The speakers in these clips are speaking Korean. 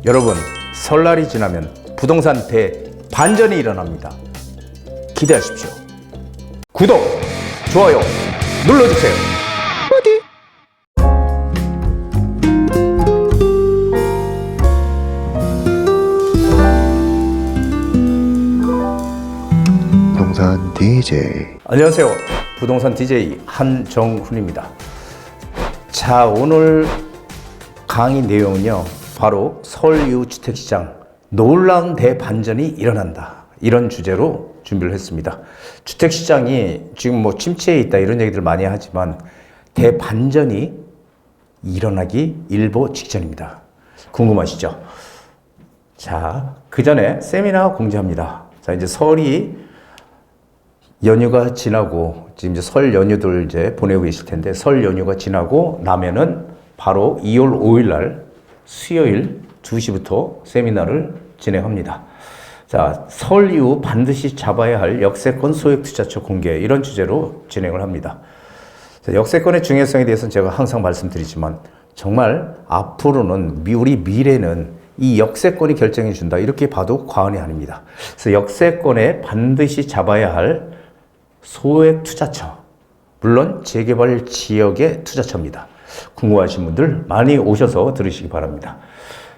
여러분, 설날이 지나면 부동산 대반전이 일어납니다. 기대하십시오. 구독, 좋아요 눌러주세요. 부동산 DJ. 안녕하세요. 부동산 DJ 한정훈입니다. 자, 오늘 강의 내용은요, 바로 서울 이후 주택시장 놀라운 대반전이 일어난다, 이런 주제로 준비를 했습니다. 주택시장이 지금 뭐 침체에 있다 이런 얘기들 많이 하지만 대반전이 일어나기 일보 직전입니다. 궁금하시죠? 자, 그 전에 세미나 공지합니다. 자, 이제 설이 연휴가 지나고, 지금 이제 설 연휴들 이제 보내고 계실 텐데, 설 연휴가 지나고 나면은 바로 2월 5일 날 수요일 2시부터 세미나를 진행합니다. 자, 설 이후 반드시 잡아야 할 역세권 소액 투자처 공개, 이런 주제로 진행을 합니다. 자, 역세권의 중요성에 대해서는 제가 항상 말씀드리지만, 정말 앞으로는 우리 미래는 이 역세권이 결정해 준다, 이렇게 봐도 과언이 아닙니다. 그래서 역세권에 반드시 잡아야 할 소액 투자처, 물론 재개발 지역의 투자처입니다. 궁금하신 분들 많이 오셔서 들으시기 바랍니다.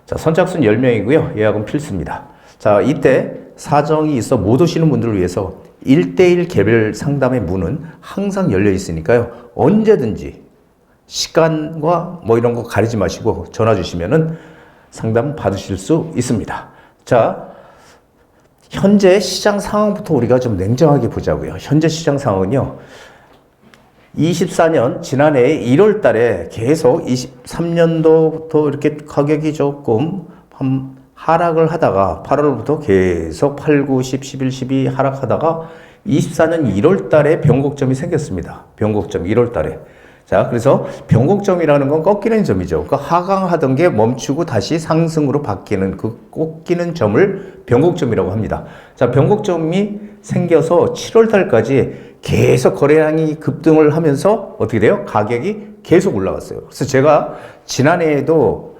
자, 선착순 10명이고요. 예약은 필수입니다. 자, 이때 사정이 있어 못 오시는 분들을 위해서 1대1 개별 상담의 문은 항상 열려 있으니까요. 언제든지 시간과 뭐 이런 거 가리지 마시고 전화 주시면은 상담 받으실 수 있습니다. 자, 현재 시장 상황부터 우리가 좀 냉정하게 보자고요. 현재 시장 상황은요, 24년 지난해 1월 달에 계속 23년도부터 이렇게 가격이 조금 하락을 하다가 8월부터 계속 8, 9, 10, 11, 12 하락하다가 24년 1월 달에 변곡점이 생겼습니다. 변곡점 1월 달에. 자, 그래서 변곡점이라는 건 꺾이는 점이죠. 그러니까 하강하던 게 멈추고 다시 상승으로 바뀌는 그 꺾이는 점을 변곡점이라고 합니다. 자, 변곡점이 생겨서 7월 달까지 계속 거래량이 급등을 하면서 어떻게 돼요? 가격이 계속 올라갔어요. 그래서 제가 지난해에도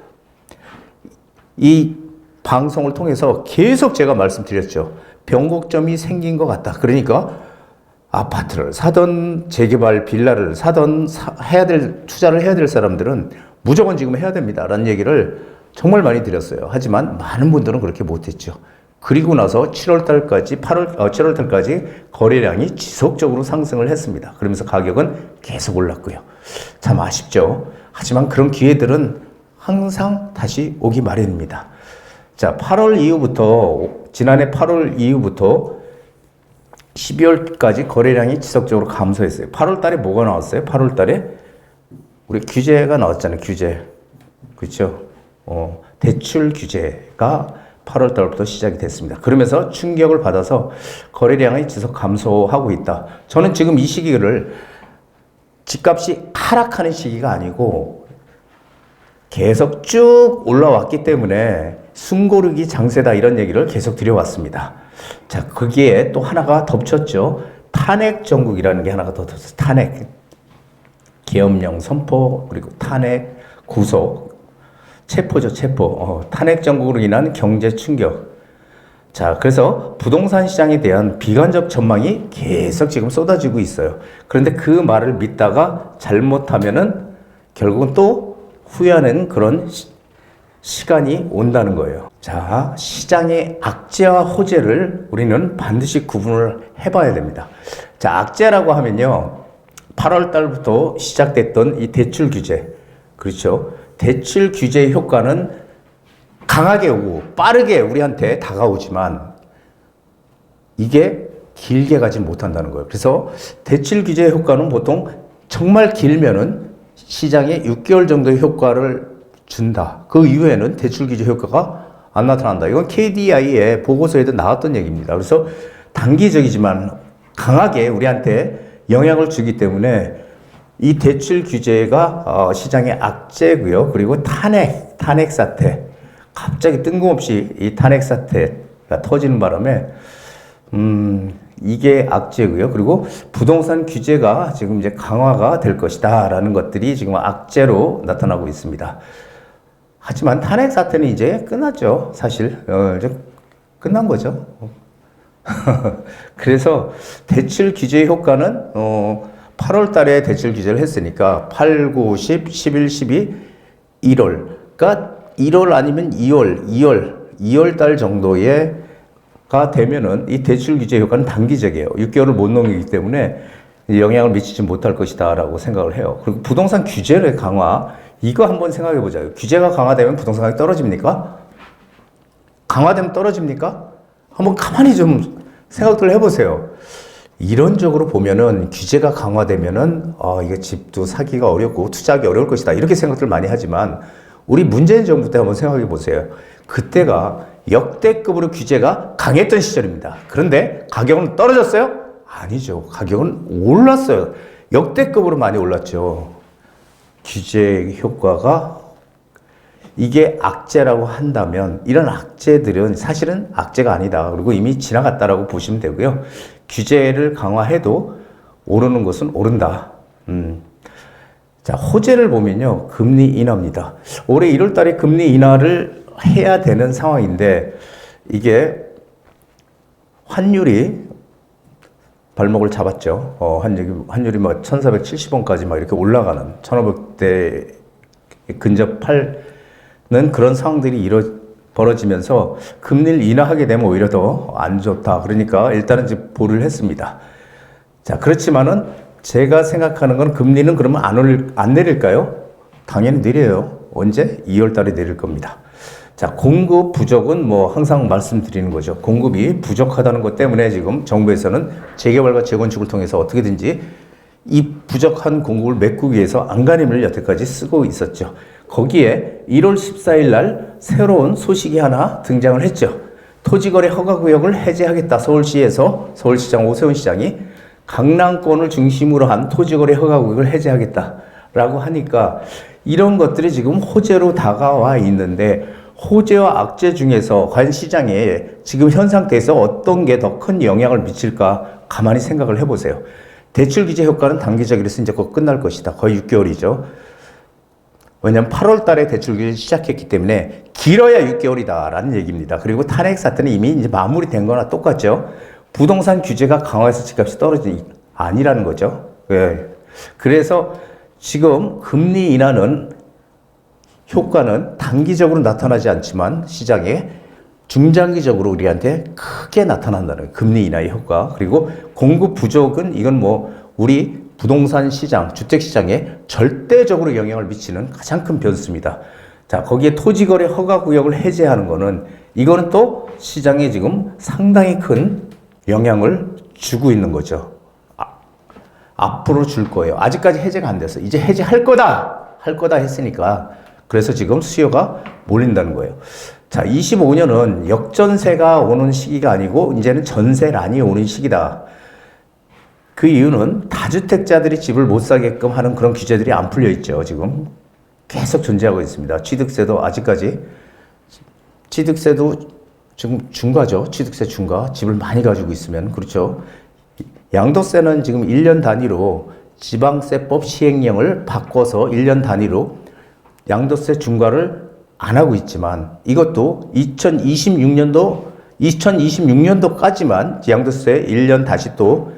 이 방송을 통해서 계속 제가 말씀드렸죠. 변곡점이 생긴 것 같다. 그러니까 아파트를 사던 재개발 빌라를 사던 투자를 해야 될 사람들은 무조건 지금 해야 됩니다, 라는 얘기를 정말 많이 드렸어요. 하지만 많은 분들은 그렇게 못했죠. 그리고 나서 7월 달까지 거래량이 지속적으로 상승을 했습니다. 그러면서 가격은 계속 올랐고요. 참 아쉽죠. 하지만 그런 기회들은 항상 다시 오기 마련입니다. 자, 지난해 8월 이후부터 12월까지 거래량이 지속적으로 감소했어요. 8월 달에 뭐가 나왔어요? 8월 달에 우리 규제가 나왔잖아요. 규제. 그렇죠? 대출 규제가 8월 달부터 시작이 됐습니다. 그러면서 충격을 받아서 거래량이 지속 감소하고 있다. 저는 지금 이 시기를 집값이 하락하는 시기가 아니고 계속 쭉 올라왔기 때문에 숨고르기 장세다, 이런 얘기를 계속 드려왔습니다. 자, 거기에 또 하나가 덮쳤죠. 탄핵 정국이라는 게 하나가 더 덮쳤어요. 탄핵. 계엄령 선포, 그리고 탄핵, 구속, 체포죠, 체포. 탄핵 정국으로 인한 경제 충격. 자, 그래서 부동산 시장에 대한 비관적 전망이 계속 지금 쏟아지고 있어요. 그런데 그 말을 믿다가 잘못하면은 결국은 또 후회하는 그런 시간이 온다는 거예요. 자, 시장의 악재와 호재를 우리는 반드시 구분을 해봐야 됩니다. 자, 악재라고 하면요, 8월 달부터 시작됐던 이 대출 규제. 그렇죠. 대출 규제의 효과는 강하게 오고 빠르게 우리한테 다가오지만 이게 길게 가지 못한다는 거예요. 그래서 대출 규제의 효과는 보통 정말 길면은 시장에 6개월 정도의 효과를 준다. 그 이후에는 대출 규제 효과가 안 나타난다. 이건 KDI의 보고서에도 나왔던 얘기입니다. 그래서 단기적이지만 강하게 우리한테 영향을 주기 때문에 이 대출 규제가 시장의 악재고요. 그리고 탄핵 사태. 갑자기 뜬금없이 이 탄핵 사태가 터지는 바람에 이게 악재고요. 그리고 부동산 규제가 지금 이제 강화가 될 것이다 라는 것들이 지금 악재로 나타나고 있습니다. 하지만 탄핵 사태는 이제 끝났죠. 사실 이제 끝난 거죠. 그래서 대출 규제 효과는 8월 달에 대출 규제를 했으니까 8, 9, 10, 11, 12, 1월. 그러니까 1월 아니면 2월 달 정도에가 되면은 이 대출 규제 효과는 단기적이에요. 6개월을 못 넘기기 때문에 영향을 미치지 못할 것이다라고 생각을 해요. 그리고 부동산 규제를 강화, 이거 한번 생각해 보자요. 규제가 강화되면 부동산 가격이 떨어집니까? 강화되면 떨어집니까? 한번 가만히 좀 생각들 해보세요. 이론적으로 보면은 규제가 강화되면은 이게 집도 사기가 어렵고 투자하기 어려울 것이다. 이렇게 생각들 많이 하지만 우리 문재인 정부 때 한번 생각해 보세요. 그때가 역대급으로 규제가 강했던 시절입니다. 그런데 가격은 떨어졌어요? 아니죠. 가격은 올랐어요. 역대급으로 많이 올랐죠. 규제 효과가 이게 악재라고 한다면 이런 악재들은 사실은 악재가 아니다. 그리고 이미 지나갔다라고 보시면 되고요. 규제를 강화해도 오르는 것은 오른다. 자, 호재를 보면요. 금리 인하입니다. 올해 1월 달에 금리 인하를 해야 되는 상황인데 이게 환율이 발목을 잡았죠. 환율이 막 1,470원까지 막 이렇게 올라가는 1,500대 근접하는 그런 상황들이 벌어지면서 금리를 인하하게 되면 오히려 더 안 좋다. 그러니까 일단은 이제 보류를 했습니다. 자, 그렇지만은 제가 생각하는 건 금리는 그러면 안 내릴까요? 당연히 내려요. 언제? 2월 달에 내릴 겁니다. 자, 공급 부족은 뭐 항상 말씀드리는 거죠. 공급이 부족하다는 것 때문에 지금 정부에서는 재개발과 재건축을 통해서 어떻게든지 이 부족한 공급을 메꾸기 위해서 안간힘을 여태까지 쓰고 있었죠. 거기에 1월 14일 날 새로운 소식이 하나 등장을 했죠. 토지거래 허가구역을 해제하겠다. 서울시에서 서울시장 오세훈 시장이 강남권을 중심으로 한 토지거래 허가구역을 해제하겠다라고 하니까 이런 것들이 지금 호재로 다가와 있는데 호재와 악재 중에서 과연 시장에 지금 현 상태에서 어떤 게 더 큰 영향을 미칠까 가만히 생각을 해보세요. 대출 규제 효과는 단기적이라서 이제 곧 끝날 것이다. 거의 6개월이죠. 왜냐하면 8월 달에 대출 규제를 시작했기 때문에 길어야 6개월이다라는 얘기입니다. 그리고 탄핵 사태는 이미 이제 마무리된 거나 똑같죠. 부동산 규제가 강화해서 집값이 떨어지니 아니라는 거죠. 예. 그래서 지금 금리 인하는 효과는 단기적으로 나타나지 않지만 시장에 중장기적으로 우리한테 크게 나타난다는 거예요. 금리 인하의 효과. 그리고 공급 부족은 이건 뭐 우리 부동산 시장, 주택 시장에 절대적으로 영향을 미치는 가장 큰 변수입니다. 자, 거기에 토지거래 허가구역을 해제하는 거는 이거는 또 시장에 지금 상당히 큰 영향을 주고 있는 거죠. 앞으로 줄 거예요. 아직까지 해제가 안 돼서 이제 해제할 거다! 할 거다 했으니까 그래서 지금 수요가 몰린다는 거예요. 자, 25년은 역전세가 오는 시기가 아니고 이제는 전세란이 오는 시기다. 그 이유는 다주택자들이 집을 못 사게끔 하는 그런 규제들이 안 풀려 있죠. 지금 계속 존재하고 있습니다. 취득세도 아직까지 취득세도 지금 중과죠. 취득세 중과. 집을 많이 가지고 있으면 그렇죠. 양도세는 지금 1년 단위로 지방세법 시행령을 바꿔서 1년 단위로 양도세 중과를 안 하고 있지만 이것도 2026년도까지만 양도세 1년 다시 또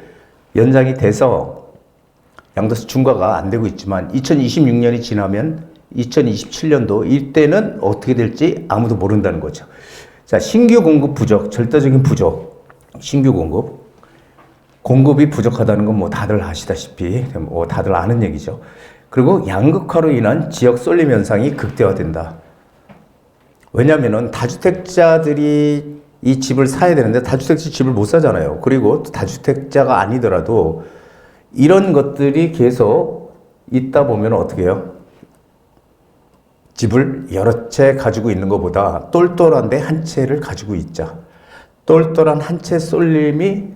연장이 돼서 양도세 중과가 안 되고 있지만 2026년이 지나면 2027년도 이때는 어떻게 될지 아무도 모른다는 거죠. 자, 신규 공급 부족, 절대적인 부족, 신규 공급이 부족하다는 건 뭐 다들 아시다시피 뭐 다들 아는 얘기죠. 그리고 양극화로 인한 지역 쏠림 현상이 극대화된다. 왜냐하면 다주택자들이 이 집을 사야 되는데 다주택자 집을 못 사잖아요. 그리고 다주택자가 아니더라도 이런 것들이 계속 있다 보면 어떻게 해요? 집을 여러 채 가지고 있는 것보다 똘똘한데 한 채를 가지고 있자. 똘똘한 한 채 쏠림이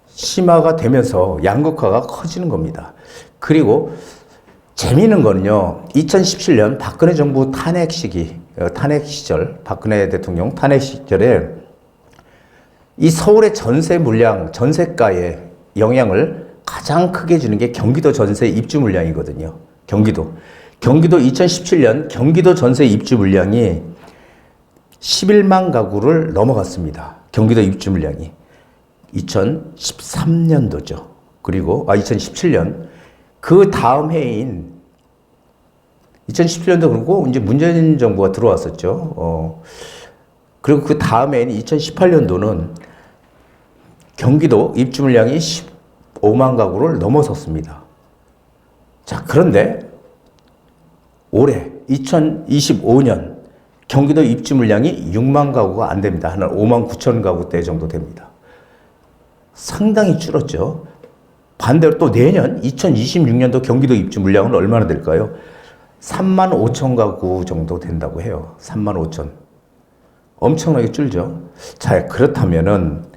심화가 되면서 양극화가 커지는 겁니다. 그리고 재미있는 거는요, 2017년 박근혜 정부 탄핵 시절, 박근혜 대통령 탄핵 시절에 이 서울의 전세 물량, 전세가에 영향을 가장 크게 주는 게 경기도 전세 입주 물량이거든요. 경기도 2017년 경기도 전세 입주 물량이 11만 가구를 넘어갔습니다. 경기도 입주 물량이 2013년도죠. 그리고 2017년 그 다음 해인 2017년도 그리고 이제 문재인 정부가 들어왔었죠. 그리고 그 다음 해인 2018년도는 경기도 입주 물량이 15만 가구를 넘어섰습니다. 자, 그런데 올해 2025년 경기도 입주 물량이 6만 가구가 안 됩니다. 한 5만 9천 가구대 정도 됩니다. 상당히 줄었죠. 반대로 또 내년 2026년도 경기도 입주 물량은 얼마나 될까요? 3만 5천 가구 정도 된다고 해요. 3만 5천. 엄청나게 줄죠. 자, 그렇다면은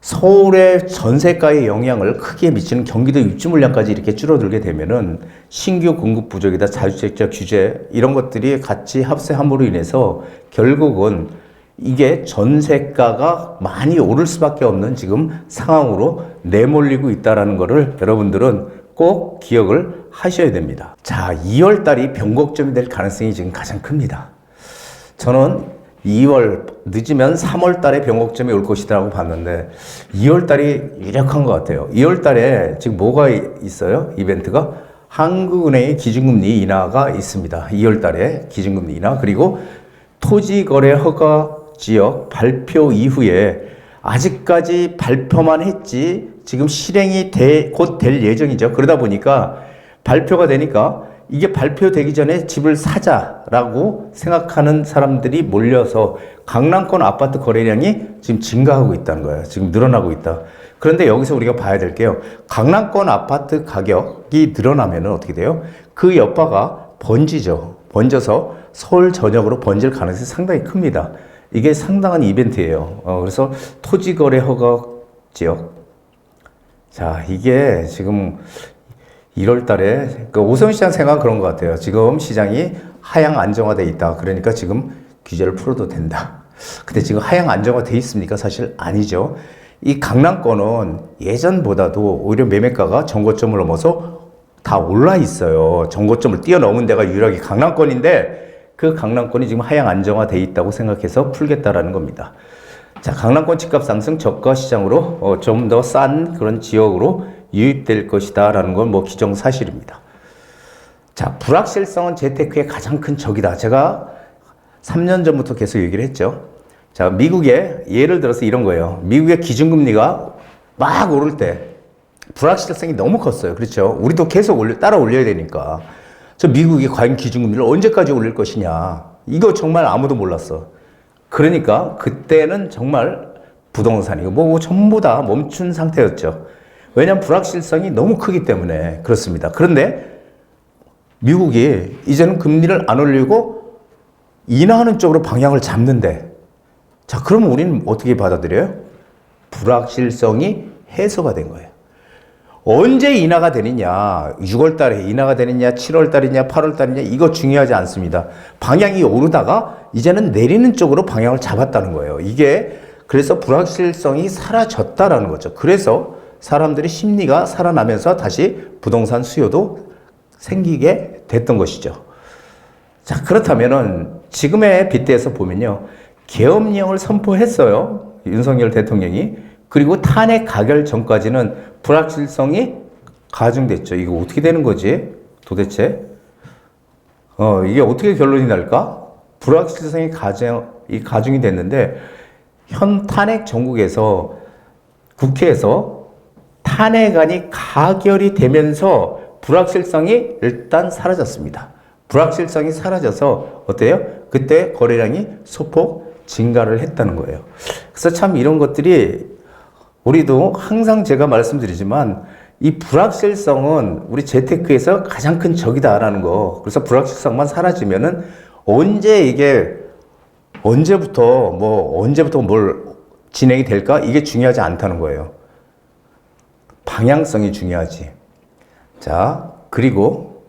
서울의 전세가의 영향을 크게 미치는 경기도 입주 물량까지 이렇게 줄어들게 되면은 신규 공급 부족이다, 자주택자 규제 이런 것들이 같이 합세함으로 인해서 결국은 이게 전세가가 많이 오를 수밖에 없는 지금 상황으로 내몰리고 있다는 것을 여러분들은 꼭 기억을 하셔야 됩니다. 자, 2월 달이 변곡점이 될 가능성이 지금 가장 큽니다. 저는 2월 늦으면 3월 달에 변곡점이 올 것이라고 봤는데 2월 달이 유력한 것 같아요. 2월 달에 지금 뭐가 있어요? 이벤트가 한국은행의 기준금리 인하가 있습니다. 2월 달에 기준금리 인하, 그리고 토지거래 허가 지역 발표 이후에 아직까지 발표만 했지 지금 실행이 곧 될 예정이죠. 그러다 보니까 발표가 되니까 이게 발표되기 전에 집을 사자라고 생각하는 사람들이 몰려서 강남권 아파트 거래량이 지금 증가하고 있다는 거예요. 지금 늘어나고 있다. 그런데 여기서 우리가 봐야 될 게요. 강남권 아파트 가격이 늘어나면 어떻게 돼요? 그 여파가 번지죠. 번져서 서울 전역으로 번질 가능성이 상당히 큽니다. 이게 상당한 이벤트예요. 그래서 토지거래 허가 지역. 자, 이게 지금 1월 달에, 오세훈 시장 생각은 그런 것 같아요. 지금 시장이 하향 안정화돼 있다. 그러니까 지금 규제를 풀어도 된다. 근데 지금 하향 안정화돼 있습니까? 사실 아니죠. 이 강남권은 예전보다도 오히려 매매가가 정고점을 넘어서 다 올라 있어요. 정고점을 뛰어넘은 데가 유일하게 강남권인데 그 강남권이 지금 하향 안정화돼 있다고 생각해서 풀겠다라는 겁니다. 자, 강남권 집값 상승 저가 시장으로 좀 더 싼 그런 지역으로 유입될 것이다 라는 건 뭐 기정사실입니다. 자, 불확실성은 재테크의 가장 큰 적이다. 제가 3년 전부터 계속 얘기를 했죠. 자, 미국의 예를 들어서 이런 거예요. 미국의 기준금리가 막 오를 때 불확실성이 너무 컸어요. 그렇죠? 우리도 계속 따라 올려야 되니까. 저 미국이 과연 기준금리를 언제까지 올릴 것이냐. 이거 정말 아무도 몰랐어. 그러니까 그때는 정말 부동산이고 뭐고 전부 다 멈춘 상태였죠. 왜냐하면 불확실성이 너무 크기 때문에 그렇습니다. 그런데 미국이 이제는 금리를 안 올리고 인하하는 쪽으로 방향을 잡는데, 자, 그러면 우리는 어떻게 받아들여요? 불확실성이 해소가 된 거예요. 언제 인하가 되느냐, 6월 달에 인하가 되느냐, 7월 달이냐, 8월 달이냐, 이거 중요하지 않습니다. 방향이 오르다가 이제는 내리는 쪽으로 방향을 잡았다는 거예요. 이게 그래서 불확실성이 사라졌다라는 거죠. 그래서 사람들의 심리가 살아나면서 다시 부동산 수요도 생기게 됐던 것이죠. 자, 그렇다면은 지금의 빗대에서 보면요. 계엄령을 선포했어요. 윤석열 대통령이. 그리고 탄핵 가결 전까지는 불확실성이 가중됐죠. 이거 어떻게 되는 거지? 도대체? 이게 어떻게 결론이 날까? 불확실성이 가중이 됐는데, 현 탄핵 정국에서 국회에서 탄핵안이 가결이 되면서 불확실성이 일단 사라졌습니다. 불확실성이 사라져서 어때요? 그때 거래량이 소폭 증가를 했다는 거예요. 그래서 참 이런 것들이 우리도 항상 제가 말씀드리지만 이 불확실성은 우리 재테크에서 가장 큰 적이다라는 거. 그래서 불확실성만 사라지면은 언제부터 뭘 진행이 될까? 이게 중요하지 않다는 거예요. 방향성이 중요하지. 자, 그리고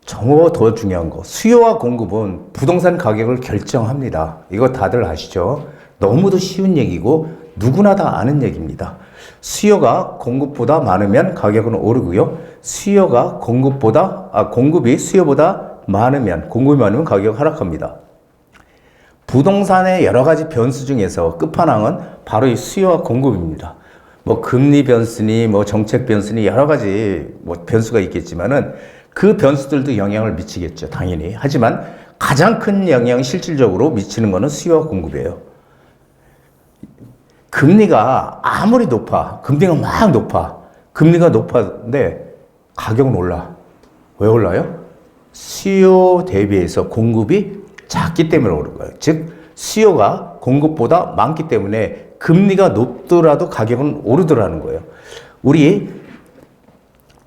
더 중요한 거. 수요와 공급은 부동산 가격을 결정합니다. 이거 다들 아시죠? 너무도 쉬운 얘기고 누구나 다 아는 얘기입니다. 수요가 공급보다 많으면 가격은 오르고요. 수요가 공급이 수요보다 많으면, 공급이 많으면 가격이 하락합니다. 부동산의 여러 가지 변수 중에서 끝판왕은 바로 이 수요와 공급입니다. 뭐 금리 변수니 뭐 정책 변수니 여러 가지 뭐 변수가 있겠지만은 그 변수들도 영향을 미치겠죠, 당연히. 하지만 가장 큰 영향이 실질적으로 미치는 것은 수요와 공급이에요. 금리가 아무리 높아, 금리가 막 높아, 금리가 높았는데 가격은 올라. 왜 올라요? 수요 대비해서 공급이 작기 때문에 오른 거예요. 즉 수요가 공급보다 많기 때문에 금리가 높더라도 가격은 오르더라는 거예요. 우리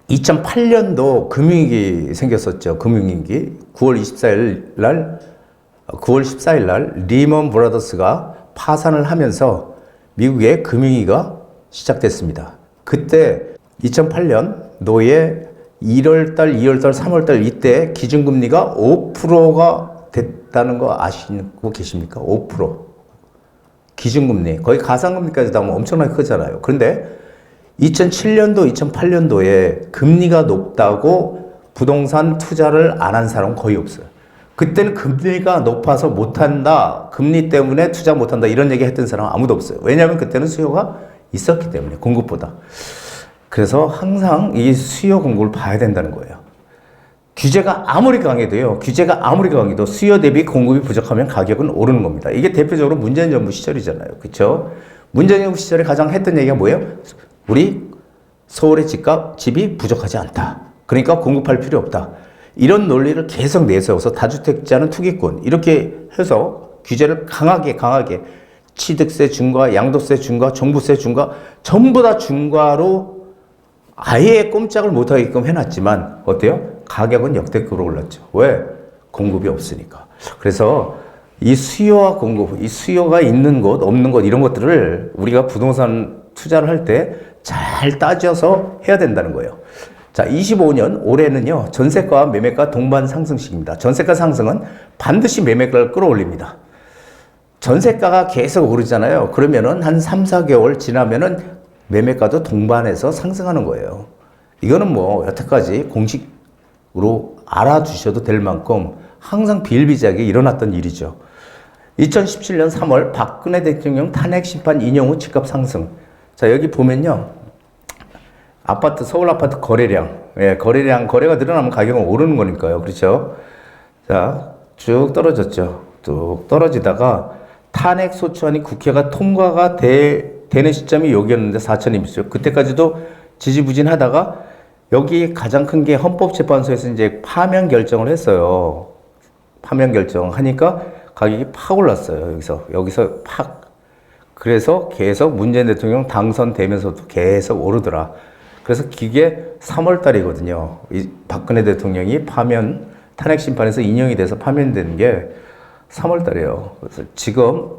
2008년도 금융위기 생겼었죠. 금융위기 9월 14일 날 리먼 브라더스가 파산을 하면서 미국의 금융위기가 시작됐습니다. 그때 2008년도에 1월달, 2월달, 3월달 이때 기준금리가 5%가 됐다는 거 아시고 계십니까? 5%. 기준금리. 거의 가상금리까지 나오면 엄청나게 크잖아요. 그런데 2007년도, 2008년도에 금리가 높다고 부동산 투자를 안 한 사람은 거의 없어요. 그때는 금리가 높아서 못한다, 금리 때문에 투자 못한다 이런 얘기 했던 사람은 아무도 없어요. 왜냐하면 그때는 수요가 있었기 때문에, 공급보다. 그래서 항상 이 수요 공급을 봐야 된다는 거예요. 규제가 아무리 강해도 수요 대비 공급이 부족하면 가격은 오르는 겁니다. 이게 대표적으로 문재인 정부 시절이잖아요. 그렇죠? 문재인 정부 시절에 가장 했던 얘기가 뭐예요? 우리 서울의 집이 부족하지 않다. 그러니까 공급할 필요 없다. 이런 논리를 계속 내세워서 다주택자는 투기꾼 이렇게 해서 규제를 강하게 취득세 중과, 양도세 중과, 종부세 중과 전부 다 중과로 아예 꼼짝을 못하게끔 해놨지만 어때요? 가격은 역대급으로 올랐죠. 왜? 공급이 없으니까. 그래서 이 수요와 공급, 이 수요가 있는 곳, 없는 곳 이런 것들을 우리가 부동산 투자를 할 때 잘 따져서 해야 된다는 거예요. 자, 25년 올해는요. 전세가와 매매가 동반 상승식입니다. 전세가 상승은 반드시 매매가를 끌어올립니다. 전세가가 계속 오르잖아요. 그러면은 한 3, 4개월 지나면은 매매가도 동반해서 상승하는 거예요. 이거는 뭐 여태까지 공식으로 알아주셔도 될 만큼 항상 비일비재하게 일어났던 일이죠. 2017년 3월 박근혜 대통령 탄핵 심판 인용 후 집값 상승. 자, 여기 보면요. 서울 아파트 거래가 늘어나면 가격은 오르는 거니까요. 그렇죠? 자, 쭉 떨어졌죠. 쭉 떨어지다가 탄핵 소추안이 국회가 통과가 되는 시점이 여기였는데 4,200조. 그때까지도 지지부진하다가 여기 가장 큰 게 헌법재판소에서 이제 파면 결정을 했어요. 파면 결정하니까 가격이 팍 올랐어요. 여기서 팍. 그래서 계속 문재인 대통령 당선되면서도 계속 오르더라. 그래서 그게 3월 달이거든요. 이 박근혜 대통령이 탄핵 심판에서 인용이 돼서 파면된 게 3월 달이에요. 그래서 지금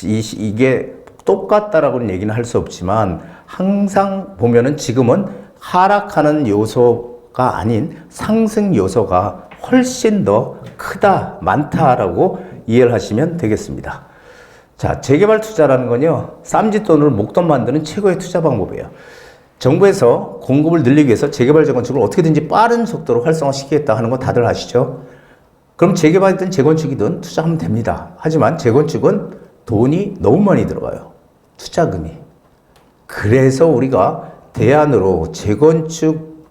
이게 똑같다라고는 얘기는 할 수 없지만 항상 보면은 지금은 하락하는 요소가 아닌 상승 요소가 훨씬 더 많다라고 이해를 하시면 되겠습니다. 자, 재개발 투자라는 건요, 쌈짓돈으로 목돈 만드는 최고의 투자 방법이에요. 정부에서 공급을 늘리기 위해서 재개발 재건축을 어떻게든지 빠른 속도로 활성화시키겠다 하는 거 다들 아시죠? 그럼 재개발이든 재건축이든 투자하면 됩니다. 하지만 재건축은 돈이 너무 많이 들어가요. 투자금이. 그래서 우리가 대안으로 재건축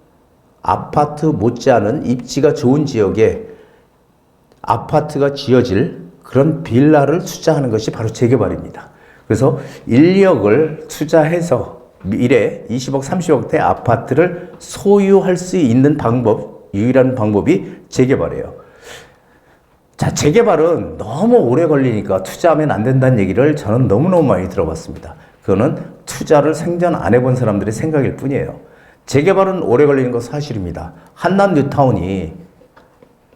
아파트 못지않은 입지가 좋은 지역에 아파트가 지어질 그런 빌라를 투자하는 것이 바로 재개발입니다. 그래서 인력을 투자해서 미래 20억, 30억대 아파트를 소유할 수 있는 유일한 방법이 재개발이에요. 자, 재개발은 너무 오래 걸리니까 투자하면 안 된다는 얘기를 저는 너무너무 많이 들어봤습니다. 그거는 투자를 생전 안 해본 사람들의 생각일 뿐이에요. 재개발은 오래 걸리는 건 사실입니다. 한남 뉴타운이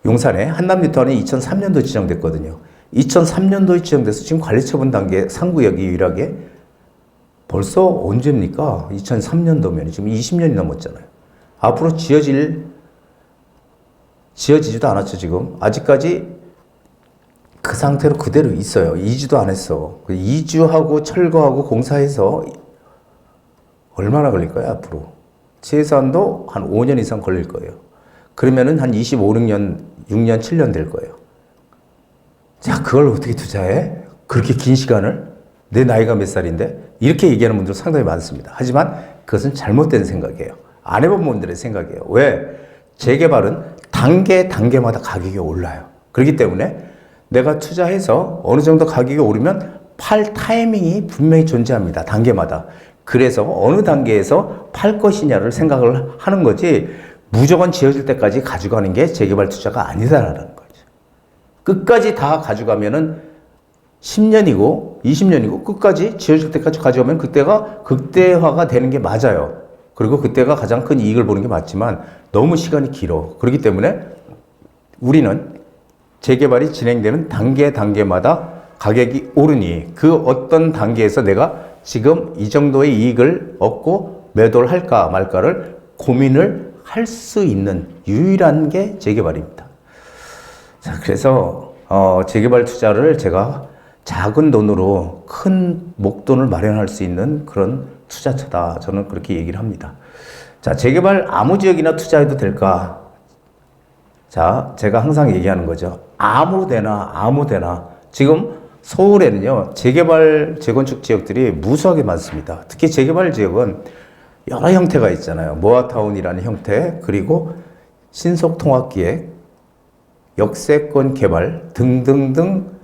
용산에 한남 뉴타운이 2003년도 지정됐거든요. 2003년도에 지정돼서 지금 관리처분 단계 상구역이 유일하게 벌써 언제입니까? 2003년도면 지금 20년이 넘었잖아요. 앞으로 지어지지도 않았죠, 지금. 아직까지 그 상태로 그대로 있어요. 이주도 안 했어. 이주하고 철거하고 공사해서 얼마나 걸릴까요, 앞으로? 최소한도 한 5년 이상 걸릴 거예요. 그러면은 한 25, 6년, 6년, 7년 될 거예요. 자, 그걸 어떻게 투자해? 그렇게 긴 시간을? 내 나이가 몇 살인데? 이렇게 얘기하는 분들 상당히 많습니다. 하지만 그것은 잘못된 생각이에요. 안 해본 분들의 생각이에요. 왜? 재개발은 단계마다 가격이 올라요. 그렇기 때문에 내가 투자해서 어느 정도 가격이 오르면 팔 타이밍이 분명히 존재합니다. 단계마다. 그래서 어느 단계에서 팔 것이냐를 생각을 하는 거지 무조건 지어질 때까지 가져가는 게 재개발 투자가 아니다라는 거죠. 끝까지 다 가져가면은 10년이고 20년이고 끝까지 지어질 때까지 가져가면 그때가 극대화가 되는 게 맞아요. 그리고 그때가 가장 큰 이익을 보는 게 맞지만 너무 시간이 길어. 그렇기 때문에 우리는 재개발이 진행되는 단계마다 가격이 오르니 그 어떤 단계에서 내가 지금 이 정도의 이익을 얻고 매도를 할까 말까를 고민을 할 수 있는 유일한 게 재개발입니다. 자, 그래서 재개발 투자를 제가 작은 돈으로 큰 목돈을 마련할 수 있는 그런 투자처다. 저는 그렇게 얘기를 합니다. 자, 재개발 아무 지역이나 투자해도 될까? 자, 제가 항상 얘기하는 거죠. 아무 데나. 지금 서울에는요, 재개발, 재건축 지역들이 무수하게 많습니다. 특히 재개발 지역은 여러 형태가 있잖아요. 모아타운이라는 형태, 그리고 신속통합기획, 역세권 개발 등등등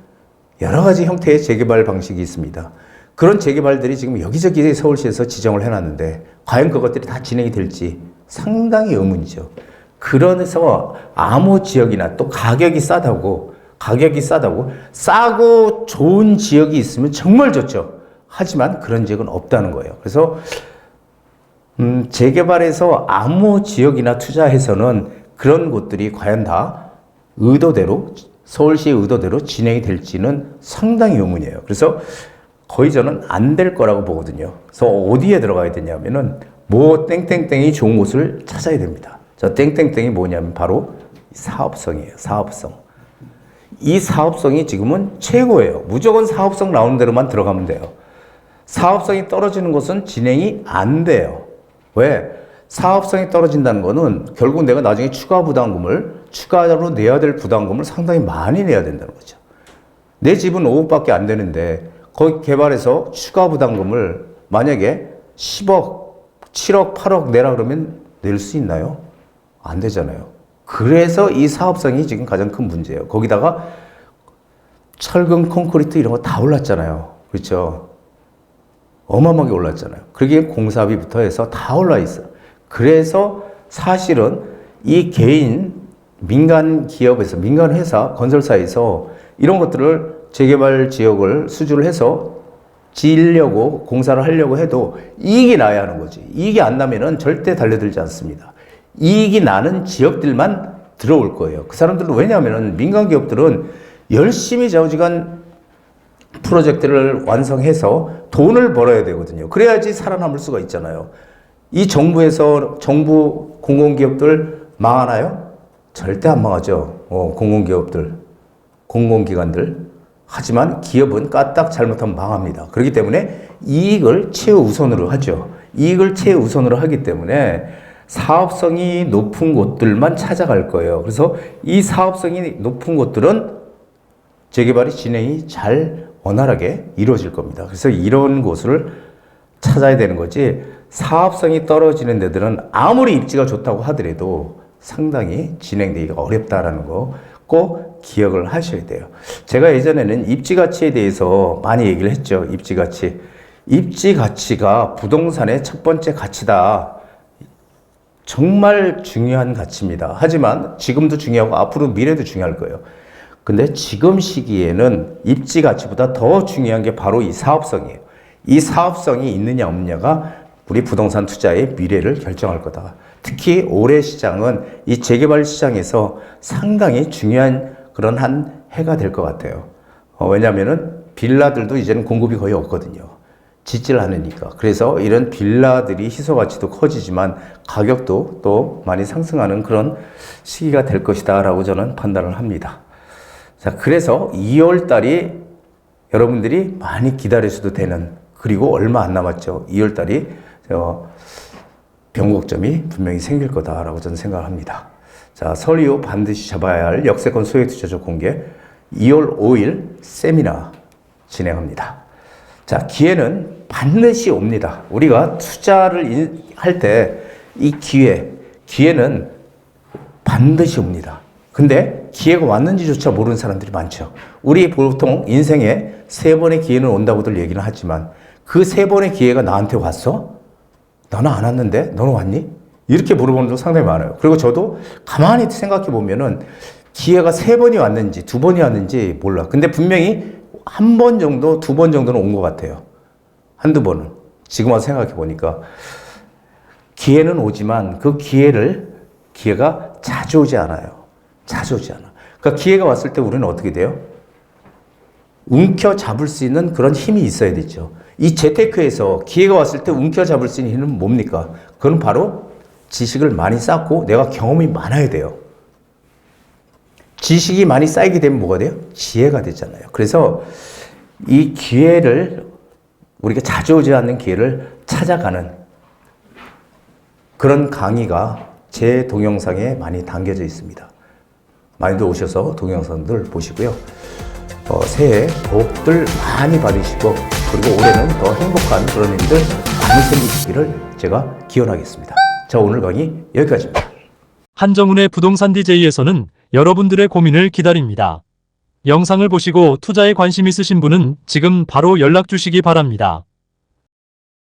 여러 가지 형태의 재개발 방식이 있습니다. 그런 재개발들이 지금 여기저기 서울시에서 지정을 해놨는데 과연 그것들이 다 진행이 될지 상당히 의문이죠. 그래서 아무 지역이나 또 가격이 싸고 싸고 좋은 지역이 있으면 정말 좋죠. 하지만 그런 지역은 없다는 거예요. 그래서 재개발에서 아무 지역이나 투자해서는 그런 곳들이 과연 다 의도대로 서울시의 의도대로 진행이 될지는 상당히 의문이에요. 그래서 거의 저는 안 될 거라고 보거든요. 그래서 어디에 들어가야 되냐면은 뭐 땡땡땡이 좋은 곳을 찾아야 됩니다. 저 땡땡땡이 뭐냐면 바로 사업성이에요. 사업성. 이 사업성이 지금은 최고예요. 무조건 사업성 나오는 대로만 들어가면 돼요. 사업성이 떨어지는 곳은 진행이 안 돼요. 왜? 사업성이 떨어진다는 거는 결국 내가 나중에 추가로 내야 될 부담금을 상당히 많이 내야 된다는 거죠. 내 집은 5억밖에 안 되는데 거기 개발해서 추가 부담금을 만약에 10억, 7억, 8억 내라 그러면 낼 수 있나요? 안 되잖아요. 그래서 이 사업성이 지금 가장 큰 문제예요. 거기다가 철근, 콘크리트 이런 거 다 올랐잖아요. 그렇죠? 어마어마하게 올랐잖아요. 그게 공사비부터 해서 다 올라 있어요. 그래서 사실은 이 민간 기업에서, 민간 회사, 건설사에서 이런 것들을 재개발 지역을 수주를 해서 지으려고, 공사를 하려고 해도 이익이 나야 하는 거지. 이익이 안 나면은 절대 달려들지 않습니다. 이익이 나는 지역들만 들어올 거예요. 그 사람들은 왜냐하면은 민간 기업들은 열심히 좌우지간 프로젝트를 완성해서 돈을 벌어야 되거든요. 그래야지 살아남을 수가 있잖아요. 이 정부 공공기업들 망하나요? 절대 안 망하죠. 공공기업들, 공공기관들. 하지만 기업은 까딱 잘못하면 망합니다. 그렇기 때문에 이익을 최우선으로 하죠. 이익을 최우선으로 하기 때문에 사업성이 높은 곳들만 찾아갈 거예요. 그래서 이 사업성이 높은 곳들은 재개발이 진행이 잘 원활하게 이루어질 겁니다. 그래서 이런 곳을 찾아야 되는 거지 사업성이 떨어지는 데들은 아무리 입지가 좋다고 하더라도 상당히 진행되기가 어렵다라는 거 꼭 기억을 하셔야 돼요. 제가 예전에는 입지 가치에 대해서 많이 얘기를 했죠. 입지 가치. 입지 가치가 부동산의 첫 번째 가치다. 정말 중요한 가치입니다. 하지만 지금도 중요하고 앞으로 미래도 중요할 거예요. 근데 지금 시기에는 입지 가치보다 더 중요한 게 바로 이 사업성이에요. 이 사업성이 있느냐 없느냐가 우리 부동산 투자의 미래를 결정할 거다. 특히 올해 시장은 이 재개발 시장에서 상당히 중요한 그런 한 해가 될 것 같아요. 왜냐하면은 빌라들도 이제는 공급이 거의 없거든요. 짓질 않으니까. 그래서 이런 빌라들이 희소 가치도 커지지만 가격도 또 많이 상승하는 그런 시기가 될 것이다 라고 저는 판단을 합니다. 자, 그래서 2월 달이 여러분들이 많이 기다리셔도 되는, 그리고 얼마 안 남았죠. 2월 달이 변곡점이 분명히 생길 거다라고 저는 생각을 합니다. 자, 설 이후 반드시 잡아야 할 역세권 소액투자적 공개 2월 5일 세미나 진행합니다. 자, 기회는 반드시 옵니다. 우리가 투자를 할 때 이 기회는 반드시 옵니다. 근데 기회가 왔는지조차 모르는 사람들이 많죠. 우리 보통 인생에 3번의 기회는 온다고들 얘기는 하지만 그 3번의 기회가 나한테 왔어? 나는 안 왔는데 너는 왔니? 이렇게 물어보는 분 상당히 많아요. 그리고 저도 가만히 생각해 보면은 기회가 3번이 왔는지 2번이 왔는지 몰라. 근데 분명히 1번 정도, 2번 정도는 온 것 같아요. 한두 번은. 지금 와서 생각해 보니까 기회는 오지만 그 기회가 자주 오지 않아요. 자주 오지 않아. 그러니까 기회가 왔을 때 우리는 어떻게 돼요? 움켜잡을 수 있는 그런 힘이 있어야 되죠. 이 재테크에서 기회가 왔을 때 움켜잡을 수 있는 힘은 뭡니까? 그건 바로 지식을 많이 쌓고 내가 경험이 많아야 돼요. 지식이 많이 쌓이게 되면 뭐가 돼요? 지혜가 되잖아요. 그래서 이 기회를 우리가 자주 오지 않는 기회를 찾아가는 그런 강의가 제 동영상에 많이 담겨져 있습니다. 많이들 오셔서 동영상들 보시고요. 새해 복들 많이 받으시고 그리고 올해는 더 행복한 그런 일들 많이 생기시기를 제가 기원하겠습니다. 자, 오늘 강의 여기까지입니다. 한정훈의 부동산 DJ에서는 여러분들의 고민을 기다립니다. 영상을 보시고 투자에 관심 있으신 분은 지금 바로 연락 주시기 바랍니다.